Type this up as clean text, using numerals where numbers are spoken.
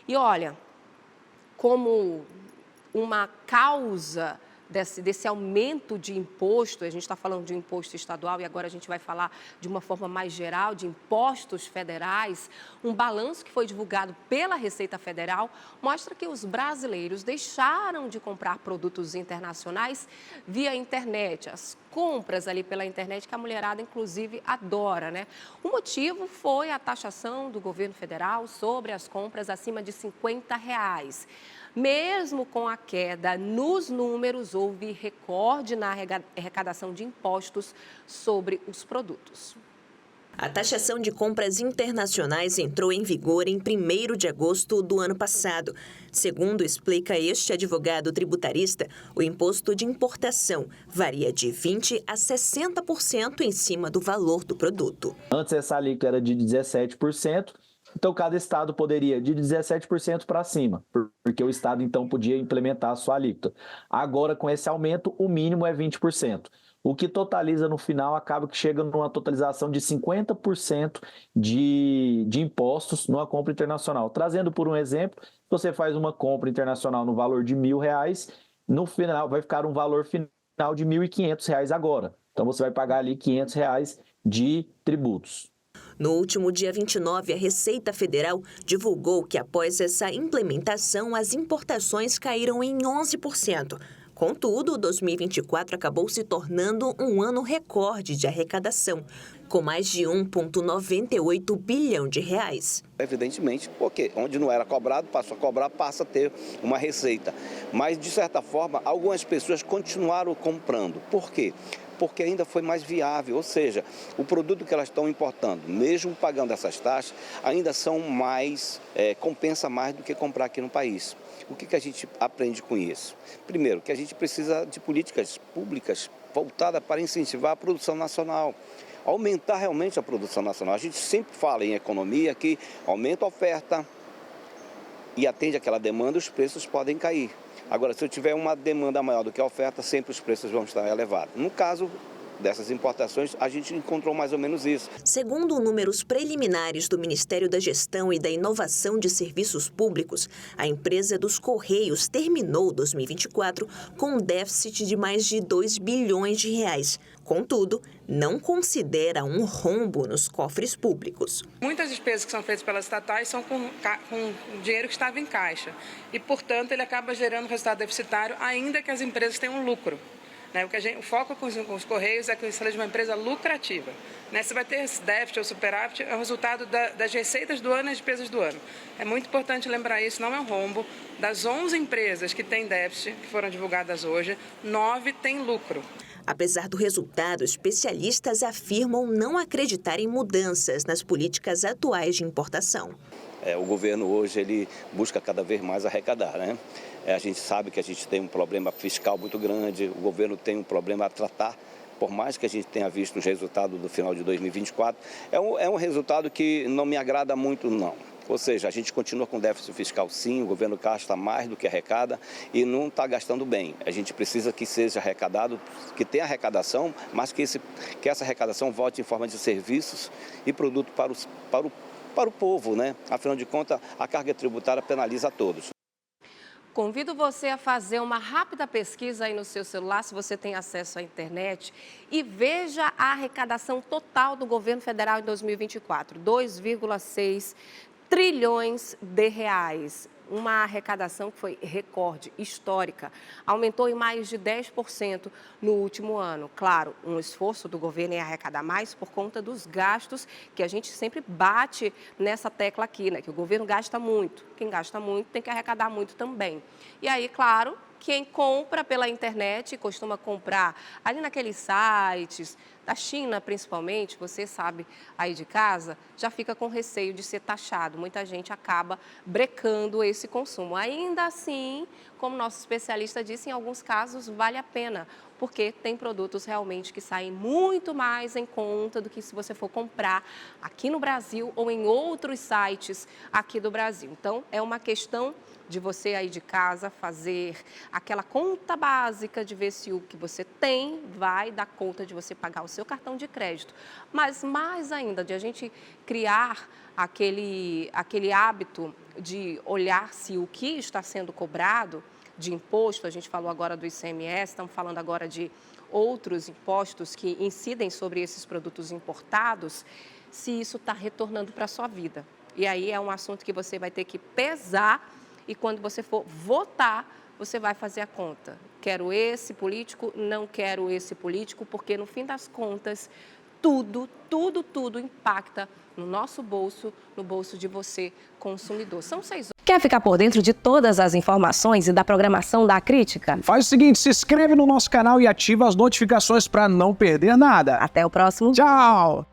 E olha, como uma causa desse aumento de imposto, a gente está falando de imposto estadual e agora a gente vai falar de uma forma mais geral de impostos federais, um balanço que foi divulgado pela Receita Federal mostra que os brasileiros deixaram de comprar produtos internacionais via internet, as compras ali pela internet que a mulherada inclusive adora, né? O motivo foi a taxação do governo federal sobre as compras acima de R$ 50. Mesmo com a queda nos números, houve recorde na arrecadação de impostos sobre os produtos. A taxação de compras internacionais entrou em vigor em 1º de agosto do ano passado. Segundo explica este advogado tributarista, o imposto de importação varia de 20% a 60% em cima do valor do produto. Antes essa alíquota era de 17%. Então, cada estado poderia de 17% para cima, porque o estado, então, podia implementar a sua alíquota. Agora, com esse aumento, o mínimo é 20%. O que totaliza, no final, acaba que chega numa totalização de 50% de impostos numa compra internacional. Trazendo por um exemplo, se você faz uma compra internacional no valor de R$ 1.000, no final vai ficar um valor final de R$ 1.500 agora. Então, você vai pagar ali R$ 500 de tributos. No último dia 29, a Receita Federal divulgou que após essa implementação, as importações caíram em 11%. Contudo, 2024 acabou se tornando um ano recorde de arrecadação, com mais de 1,98 bilhão de reais. Evidentemente, porque onde não era cobrado, passou a cobrar, passa a ter uma receita. Mas, de certa forma, algumas pessoas continuaram comprando. Por quê? Porque ainda foi mais viável, ou seja, o produto que elas estão importando, mesmo pagando essas taxas, ainda são mais, compensa mais do que comprar aqui no país. O que a gente aprende com isso? Primeiro, que a gente precisa de políticas públicas voltadas para incentivar a produção nacional, aumentar realmente a produção nacional. A gente sempre fala em economia que aumenta a oferta e atende aquela demanda, os preços podem cair. Agora, se eu tiver uma demanda maior do que a oferta, sempre os preços vão estar elevados. No caso dessas importações, a gente encontrou mais ou menos isso. Segundo números preliminares do Ministério da Gestão e da Inovação de Serviços Públicos, a empresa dos Correios terminou 2024 com um déficit de mais de 2 bilhões de reais. Contudo, não considera um rombo nos cofres públicos. Muitas despesas que são feitas pelas estatais são com dinheiro que estava em caixa e, portanto, ele acaba gerando resultado deficitário, ainda que as empresas tenham lucro. O foco com os Correios é que ele seja uma empresa lucrativa. Se vai ter esse déficit ou superávit, é o resultado das receitas do ano e das despesas do ano. É muito importante lembrar isso, não é um rombo. Das 11 empresas que têm déficit, que foram divulgadas hoje, 9 têm lucro. Apesar do resultado, especialistas afirmam não acreditar em mudanças nas políticas atuais de importação. O governo hoje ele busca cada vez mais arrecadar, né? A gente sabe que a gente tem um problema fiscal muito grande, o governo tem um problema a tratar, por mais que a gente tenha visto os resultados do final de 2024, é um resultado que não me agrada muito, não. Ou seja, a gente continua com déficit fiscal sim, o governo gasta mais do que arrecada e não está gastando bem. A gente precisa que seja arrecadado, que tenha arrecadação, mas que essa arrecadação volte em forma de serviços e produto para o povo, né? Afinal de contas, a carga tributária penaliza a todos. Convido você a fazer uma rápida pesquisa aí no seu celular, se você tem acesso à internet, e veja a arrecadação total do governo federal em 2024, 2,6 trilhões de reais. Uma arrecadação que foi recorde, histórica, aumentou em mais de 10% no último ano. Claro, um esforço do governo em arrecadar mais por conta dos gastos, que a gente sempre bate nessa tecla aqui, né? Que o governo gasta muito. Quem gasta muito tem que arrecadar muito também. E aí, claro, quem compra pela internet costuma comprar ali naqueles sites, da China principalmente, você sabe aí de casa, já fica com receio de ser taxado. Muita gente acaba brecando esse consumo. Ainda assim, como nosso especialista disse, em alguns casos vale a pena, porque tem produtos realmente que saem muito mais em conta do que se você for comprar aqui no Brasil ou em outros sites aqui do Brasil. Então, é uma questão de você aí de casa fazer aquela conta básica de ver se o que você tem vai dar conta de você pagar os seu cartão de crédito. Mas mais ainda, de a gente criar aquele hábito de olhar se o que está sendo cobrado de imposto, a gente falou agora do ICMS, estamos falando agora de outros impostos que incidem sobre esses produtos importados, se isso está retornando para a sua vida. E aí é um assunto que você vai ter que pesar e quando você for votar, você vai fazer a conta. Quero esse político, não quero esse político, porque no fim das contas, tudo impacta no nosso bolso, no bolso de você, consumidor. São 6 horas. Quer ficar por dentro de todas as informações e da programação da Crítica? Faz o seguinte, se inscreve no nosso canal e ativa as notificações para não perder nada. Até o próximo. Tchau!